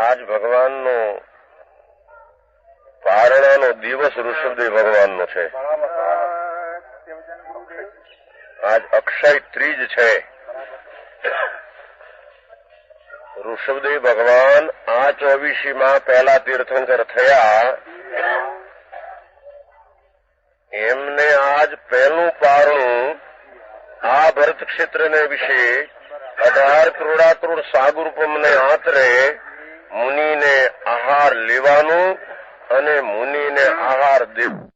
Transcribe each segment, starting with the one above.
આજ ભગવાનનો પારણાનો દિવસ ઋષભદેવ ભગવાનનો છે. આજ અક્ષય ત્રીજ છે. ઋષભદેવ ભગવાન આ 24મીમાં પહેલા તીર્થંકર થયા. એમને આજ પહેલું પારણું આ ભરત ક્ષેત્રને વિશે 18 કરોડાકરોડ સાગુરૂપમને આંતરે મુનિને આહાર લેવાનું અને મુનિને આહાર દેવું.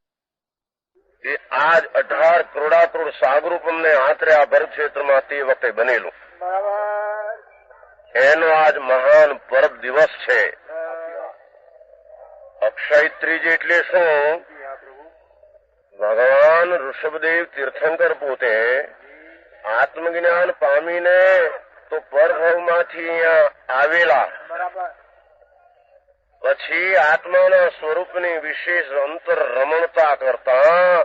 એ આજ 18 કરોડાકરોડ સાગુરૂપમને આંતરે આ ભરત ક્ષેત્રમાં તે વખતે બનેલું. એનો આજ મહાન પર્વ દિવસ છે. અક્ષય ત્રીજ એટલે શું? ભગવાન ઋષભદેવ તીર્થંકર પોતે આત્મજ્ઞાન પામીને તો પરભવમાંથી અહીંયા આવેલા. પછી આત્માના સ્વરૂપની વિશેષ અંતર રમણતા કરતા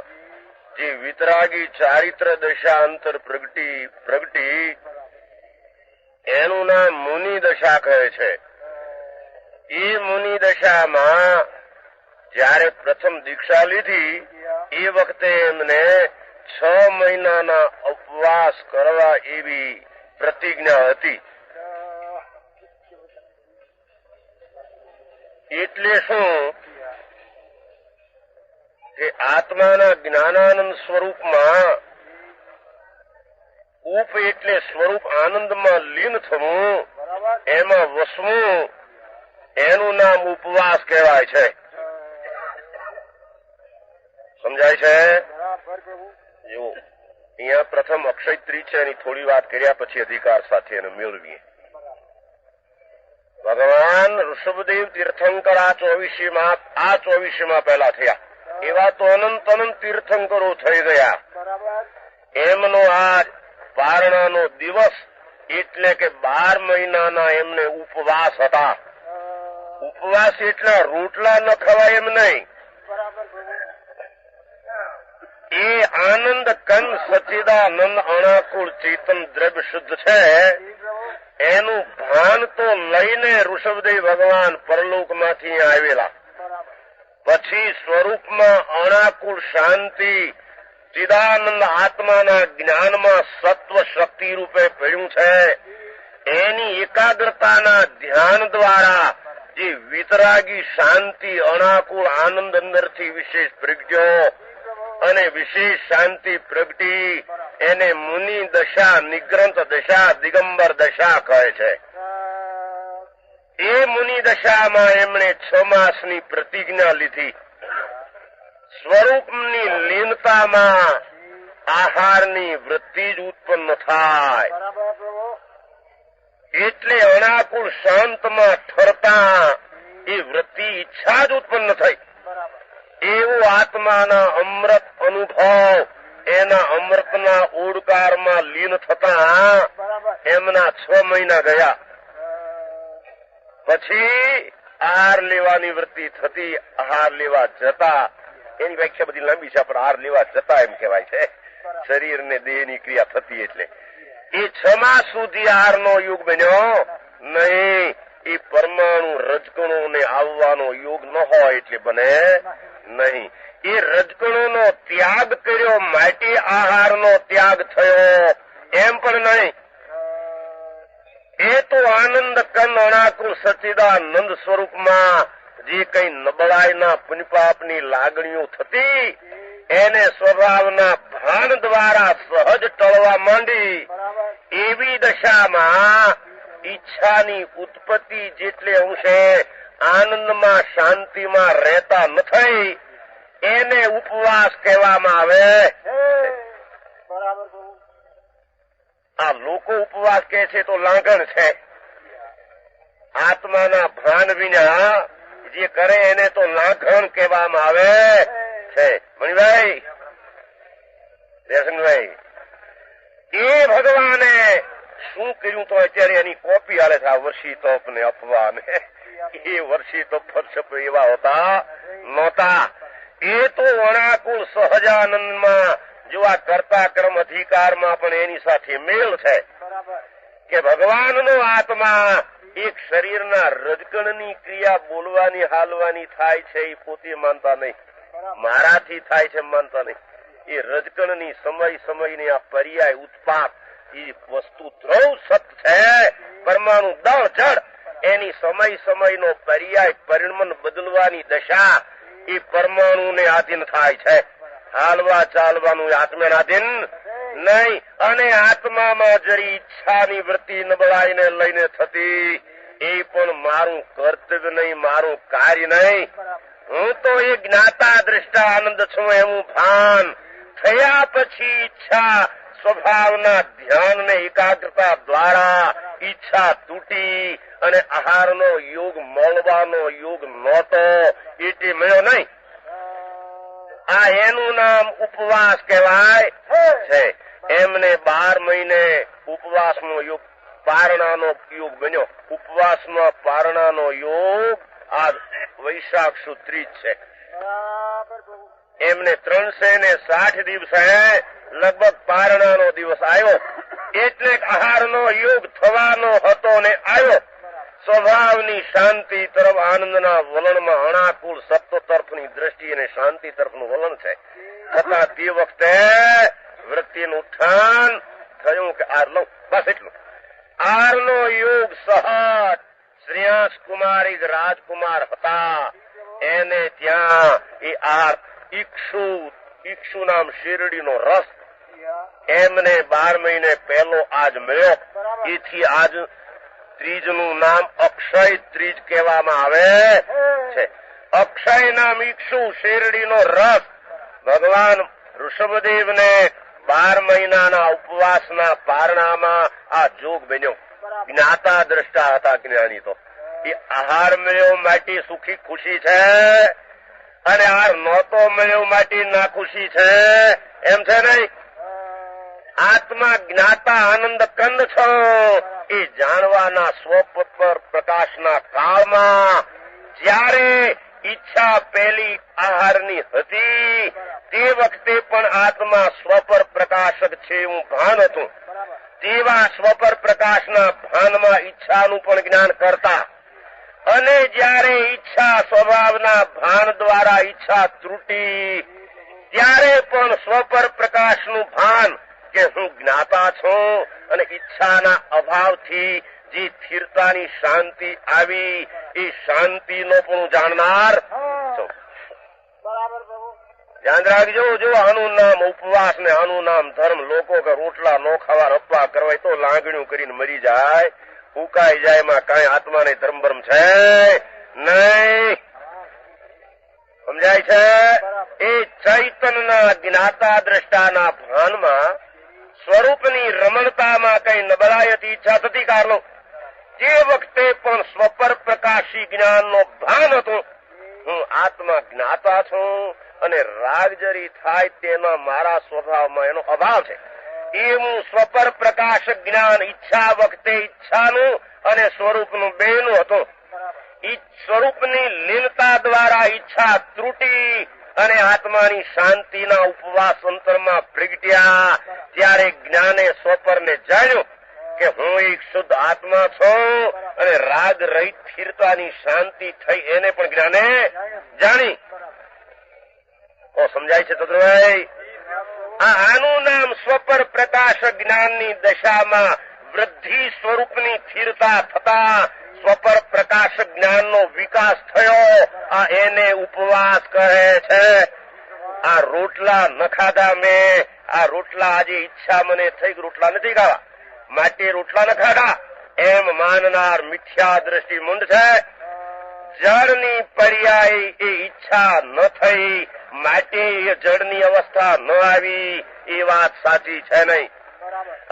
જે વિતરાગી ચારિત્ર દશા અંતર પ્રગટી એનું નામ મુનિ દશા કહે છે. એ મુનિ દશામાં જયારે પ્રથમ દીક્ષા લીધી એ વખતે એમને 6 મહિનાના ઉપવાસ કરવા એવી પ્રતિજ્ઞા હતી. એટલે શું કે આત્માના જ્ઞાનાનંદ સ્વરૂપમાં ઉપ એટલે સ્વરૂપ આનંદમાં લીન થવું, એમાં વસવું, એનું નામ ઉપવાસ કહેવાય છે. સમજાય છે? જો અહીંયા પ્રથમ અક્ષય ત્રીજ છે, એની થોડી વાત કર્યા પછી અધિકાર સાથે એને મેળવીએ. ભગવાન ઋષભદેવ તીર્થંકર આ 24મીમાં પહેલા થયા. એવા તો અનંત તીર્થંકરો થઈ ગયા. એમનો આ પારણાનો દિવસ એટલે કે 12 મહિનાના એમને ઉપવાસ હતા. ઉપવાસ એટલા રોટલા ન ખવાય એમ નહીં. એ આનંદ કંદ સચિદાનંદ અણાકુળ ચેતન દ્રવ્ય શુદ્ધ છે. એનું ભાન તો લઈને ઋષભદેવ ભગવાન પરલોકમાંથી આવેલા. પછી સ્વરૂપમાં અણાકુળ શાંતિ ચિદાનંદ આત્માના જ્ઞાનમાં સત્વ શક્તિ રૂપે પડ્યું છે. એની એકાગ્રતાના ધ્યાન દ્વારા જે વિતરાગી શાંતિ અણાકુળ આનંદ અંદરથી વિશેષ પ્રગટ્યો અને વિશેષ શાંતિ પ્રગટી એને મુનિ દશા, નિગ્રંથ દશા, દિગંબર દશા કહે છે. એ મુનિ દશામાં એમણે 6 માસની પ્રતિજ્ઞા લીધી. સ્વરૂપની લીનતામાં આહારની વૃત્તિ જ ઉત્પન્ન થાય. એટલે અણાકુળ શાંતમાં ઠરતા એ વૃત્તિ ઈચ્છા જ ઉત્પન્ન થઈ. એવું આત્માના અમૃત અનુભવ એના અમૃતના ઓડકારમાં લીન થતા એમના 6 મહિના ગયા. પછી આહાર લેવાની વૃત્તિ થતી. આહાર લેવા જતા, એની વ્યાખ્યા બધી લાંબી છે, પણ આહાર લેવા જતા એમ કહેવાય છે. શરીર ને દેહની ક્રિયા થતી એટલે એ 6 માસ સુધી આહારનો યુગ બન્યો નહીં. એ પરમાણુ રજકણો ને આવવાનો યુગ ન હોય એટલે બને નહીં. એ રજકણોનો ત્યાગ કર્યો માટે આહારનો ત્યાગ થયો એમ પણ નહીં. એ તો આનંદ કંદ અણાકુળ સચિદાનંદ સ્વરૂપમાં જે કઈ નબળાઈના પુણ્યપાપની લાગણીઓ થતી એને સ્વભાવના ભાન દ્વારા સહજ ટળવા માંડી. એવી દશામાં ઈચ્છાની ઉત્પત્તિ જેટલે અંશે આનંદમાં શાંતિમાં રહેતા નથી એને ઉપવાસ કહેવામાં આવે. આ લોકો ઉપવાસ કહે છે તો લાગણ છે. આત્માના ભાન વિના જે કરે એને તો લાગણ કહેવામાં આવે છે. મણિભાઈ, રેશનભાઈ, એ ભગવાને શું કર્યું તો અત્યારે એની કોપી હાલે છે. આ વર્ષી તપ ને અપવાન, એ વર્ષી તપ ફરસપ એવા હોતા નહોતા. એ તો અણાકુળ સહજાનંદમાં જો આ કર્તા કર્મ અધિકારમાં પણ એની સાથે મેળ છે કે ભગવાનનો આત્મા એક શરીરના રજકણની ક્રિયા બોલવાની હાલવાની થાય છે એ પોતે માનતા નહીં, મારાથી થાય છે માનતા નહીં. એ રજકણની સમય સમયની આ પર્યાય ઉત્પાદ એ વસ્તુ ધ્રુવ સત છે. પરમાણુ દળ જળ એની સમય સમયનો પર્યાય પરિણમન બદલવાની દશા એ પરમાણુને આધીન થાય છે. હાલવા ચાલવાનું આત્માને આધીન નહીં. અને આત્મામાં જરી ઈચ્છાની વૃત્તિ નબળાઈને લઈને થતી એ પણ મારું કર્તવ્ય નહીં, મારું કાર્ય નહીં. હું તો એ જ્ઞાતા દ્રષ્ટા આનંદ છું એવું ભાન થયા પછી ઈચ્છા સ્વભાવના ધ્યાન ને એકાગ્રતા દ્વારા ઈચ્છા તૂટી અને આહારનો યોગ મળવાનો યોગ નહોતો એટલે મળ્યો નહીં. આ એનું નામ ઉપવાસ કહેવાય છે. એમને 12 મહિને ઉપવાસનો યોગ પારણાનો યોગ બન્યો. ઉપવાસમાં પારણાનો યોગ આ વૈશાખ સુદ 30 છે. એમને 360 દિવસે લગભગ પારણાનો દિવસ આવ્યો એટલે આહારનો યોગ થવાનો હતો ને આવ્યો. સ્વભાવની શાંતિ તરફ આનંદના વલણમાં અણાકુળ સત્વ તરફની દ્રષ્ટિ અને શાંતિ તરફનું વલણ છે. છતાં તે વખતે વૃત્તિનું ઉત્થાન થયું કે આર લઉં, બસ એટલું. આરનો યોગ સહજ શ્રેયાંસ કુમારી રાજકુમાર હતા એને ત્યાં એ આર ઈક્ષુ નામ શેરડીનો રસ એમને 12 મહિને પહેલો આજ મળ્યો. એથી આજ ત્રીજનું નામ અક્ષય ત્રીજ કહેવામાં આવે છે. અક્ષય નામ ઈક્ષુ શેરડીનો રસ ભગવાન ઋષભદેવને 12 મહિનાના ઉપવાસના પારણામાં આ જોગ બન્યો. જ્ઞાતા દ્રષ્ટા હતા જ્ઞાની. તો એ આહાર મળ્યો માટે સુખી ખુશી છે અને આહાર નહોતો મળ્યો માટે ના ખુશી છે એમ છે નહીં. આત્મા જ્ઞાતા આનંદ કંદ છો એ જાણવાના સ્વપર પ્રકાશના કાળમાં જ્યારે ઈચ્છા પહેલી આહારની હતી તે વખતે પણ આત્મા સ્વપર પ્રકાશક છે એવું ભાન હતું. તેવા સ્વપર પ્રકાશના ભાનમાં ઈચ્છાનું પણ જ્ઞાન કરતા અને જ્યારે ઈચ્છા સ્વભાવના ભાન દ્વારા ઈચ્છા ત્રુટી ત્યારે પણ સ્વપર પ્રકાશનું ભાન કે હું જ્ઞાતા છું અને ઈચ્છાના અભાવથી જે સ્થિરતાની શાંતિ આવી એ શાંતિનો પણ જાણનાર છું. ધ્યાન રાખજો. જો આનું નામ ઉપવાસ ને આનું નામ ધર્મ. લોકો કે રોટલા નો ખાવા રપ્પા કરવા તો લાગણીઓ કરીને મરી જાય, ઉકાઈ જાય. એમાં કઈ આત્માને ધર્મ ભરમ છે નહીં. સમજાય છે? એ ચૈતનના જ્ઞાતા દ્રષ્ટાના ભાનમાં સ્વરૂપની રમણતામાં કઈ નબળાઈ હતી, ઈચ્છા થતી કારનો તે વખતે પણ સ્વપર પ્રકાશી જ્ઞાનનો ભાન હતું. હું આત્મા જ્ઞાતા છું અને રાગજરી થાય તેના મારા સ્વભાવમાં એનો અભાવ છે. એવું સ્વપર પ્રકાશ જ્ઞાન ઈચ્છા વખતે ઈચ્છાનું અને સ્વરૂપનું બેનું હતું. સ્વરૂપની લીનતા દ્વારા ઈચ્છા ત્રુટી અને આત્માની શાંતિના ઉપવાસ અંતરમાં પ્રગટ્યા ત્યારે જ્ઞાને સ્વપરને જાણ્યું કે હું એક શુદ્ધ આત્મા છું અને રાગ રહિત સ્થિરતાની શાંતિ થઈ એને પણ જ્ઞાને જાણી. સમજાય છે તદ્રભાઈ? આનું નામ સ્વપર પ્રકાશ જ્ઞાનની દશામાં વૃદ્ધિ સ્વરૂપની સ્થિરતા થતા સ્વપર પ્રકાશ જ્ઞાનનો વિકાસ થયો. આ એને ઉપવાસ કહે છે. આ રોટલા ન ખાધા મેં, આ રોટલા આજે ઈચ્છા મને થઈ રોટલા નથી ખાવા માટે રોટલા ન ખાધા એમ માનનાર મિથ્યા દ્રષ્ટિ મુંડ છે. જળની પર્યાય એ ઈચ્છા ન થઈ માટે એ જળની અવસ્થા ન આવી એ વાત સાચી છે નહીં.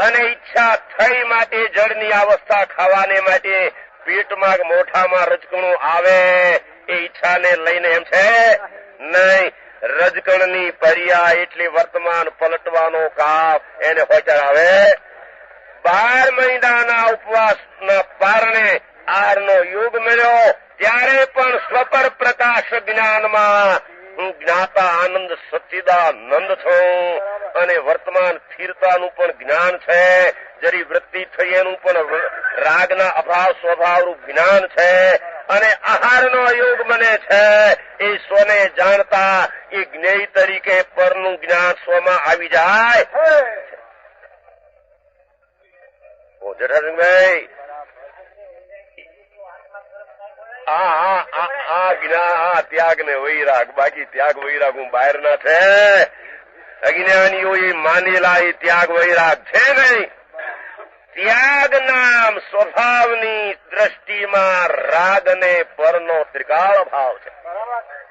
અને ઈચ્છા થઈ માટે જળની અવસ્થા ખાવાને માટે પેટમાં મોઢામાં રજકણું આવે એ ઈચ્છાને લઈને એમ છે નહીં. રજકણની પર્યાય એટલે વર્તમાન પલટવાનો કાપ એને હોચર આવે. 12 મહિનાના ઉપવાસના પારણે આહારનો યોગ મળ્યો ત્યારે પણ સ્વપર પ્રકાશ જ્ઞાનમાં હું જ્ઞાતા આનંદ સચ્ચિદાનંદ છું અને વર્તમાન સ્થિરતાનું પણ જ્ઞાન છે. જરી વૃત્તિ થઈ એનું પણ રાગના અભાવ સ્વભાવનું જ્ઞાન છે અને આહારનો યોગ બને છે. એ સ્વને જાણતા એ જ્ઞેય તરીકે પરનું જ્ઞાન સ્વમાં આવી જાય. જઠાસિંહભાઈ આ ત્યાગ ને વૈરાગ, બાકી ત્યાગ વૈરાગ હું બહાર ના છે. અજ્ઞાનીઓ એ માનેલા એ ત્યાગ વૈરાગ છે નહીં. ત્યાગ નામ સ્વભાવની દ્રષ્ટિમાં રાગ અને પરનો ત્રિકાળ ભાવ છે.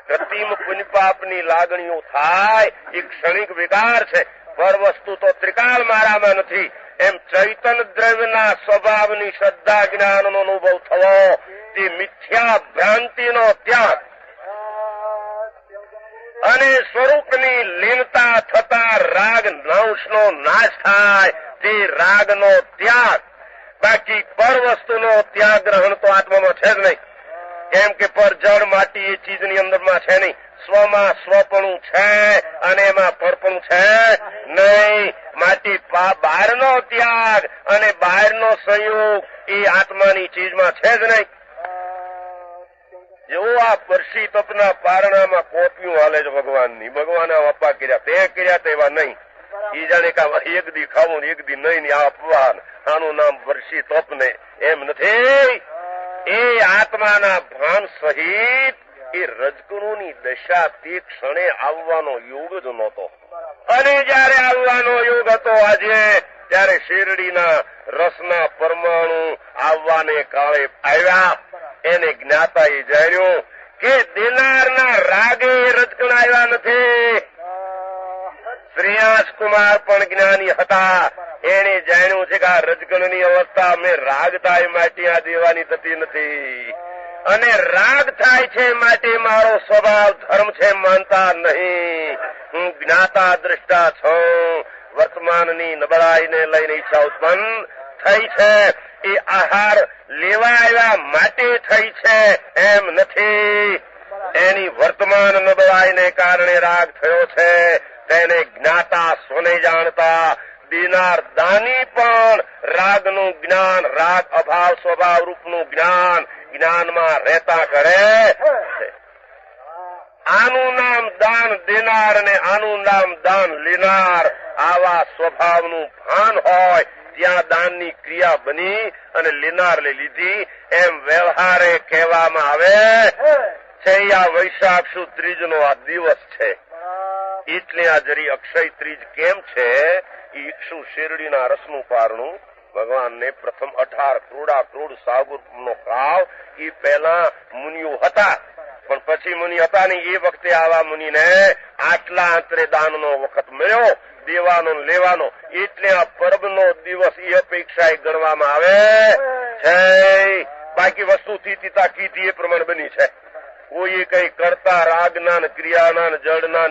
કૃત્રિમ પુણ્યપાપની લાગણીઓ થાય એ ક્ષણિક વિકાર છે. પર વસ્તુ તો ત્રિકાળ મારામાં નથી. એમ ચૈતન દ્રવ્યના સ્વભાવની શ્રદ્ધા જ્ઞાનનો અનુભવ થવો તે મિથ્યા ભ્રાંતિનો ત્યાગ અને સ્વરૂપની લીનતા થતા રાગ નાંશનો નાશ થાય તે રાગનો ત્યાગ. બાકી પર વસ્તુનો ત્યાગ ગ્રહણ તો આત્મામાં છે જ નહીં. કેમ કે પર જળ માટી એ ચીજની અંદરમાં છે નહીં. સ્વમાં સ્વપણું છે અને એમાં પરપણું છે નહીં. માટી બહારનો ત્યાગ અને બહારનો સંયોગ એ આત્માની ચીજમાં છે જ નહીં. જેવો આ પરસી તપના પારણામાં કોપિયું હાલે છે ભગવાનની. ભગવાને અપા કર્યા, તે કર્યા તેવા નહીં. ઈ જાણે કે એક દી ખાવું ને એક દી નહીં આ અપવાન. આનું નામ વર્ષી તપ ને એમ નથી. એ આત્માના ભાન સહિત એ રજકણોની દશા તે ક્ષણે આવવાનો યોગ જ નહોતો. અને જયારે આવવાનો યોગ હતો આજે, ત્યારે શેરડીના રસના પરમાણુ આવવાને કાળે આવ્યા. એને જ્ઞાતા એ જાણ્યું કે દેનારના રાગે રજકણ આવ્યા નથી. શ્રેયાસ કુમાર પણ જ્ઞાની હતા. એને જાણ્યું છે કે આ રજકણની અવસ્થા અમે રાગ થાય માટે આ દેવાની થતી નથી અને રાગ થાય છે માટે મારો સ્વભાવ ધર્મ છે માનતા નહીં. હું જ્ઞાતા દ્રષ્ટા છું. વર્તમાનની નબળાઈને લઈને ઈચ્છા ઉત્પન્ન થઈ છે. એ આહાર લેવા આવ્યા માટે થઈ છે એમ નથી. એની વર્તમાન નબળાઈને કારણે રાગ થયો છે. તેને જ્ઞાતા સ્વને જાણતા દેનાર દાની પણ રાગનું જ્ઞાન, રાગ અભાવ સ્વભાવ રૂપનું જ્ઞાનમાં રહેતા કરે. આનું નામ દાન દેનાર અને આનું નામ દાન લેનાર. આવા સ્વભાવનું ભાન હોય ત્યાં દાનની ક્રિયા બની અને લેનારને લીધી એમ વ્યવહારે કહેવામાં આવે છે. આ વૈશાખ સુદ ત્રીજનો આ દિવસ છે. એટલે આ જરી અક્ષય ત્રીજ કેમ છે? ઈક્ષુ શેરડીના રસનું પારણું ભગવાનને પ્રથમ 18 કરોડ સાગુરનો કાવ એ પહેલા મુનિઓ હતા. પણ પછી મુનિ હતા ને એ વખતે આવા મુનિને આટલા અંતરે દાનનો વખત મળ્યો, દેવાનો લેવાનો. એટલે આ પર્વનો દિવસ એ અપેક્ષા ગણવામાં આવે છે. બાકી વસ્તુથી તીતા કીધી એ પ્રમાણે બની છે. કોઈ કઈ કરતા રાગના ક્રિયાના જળના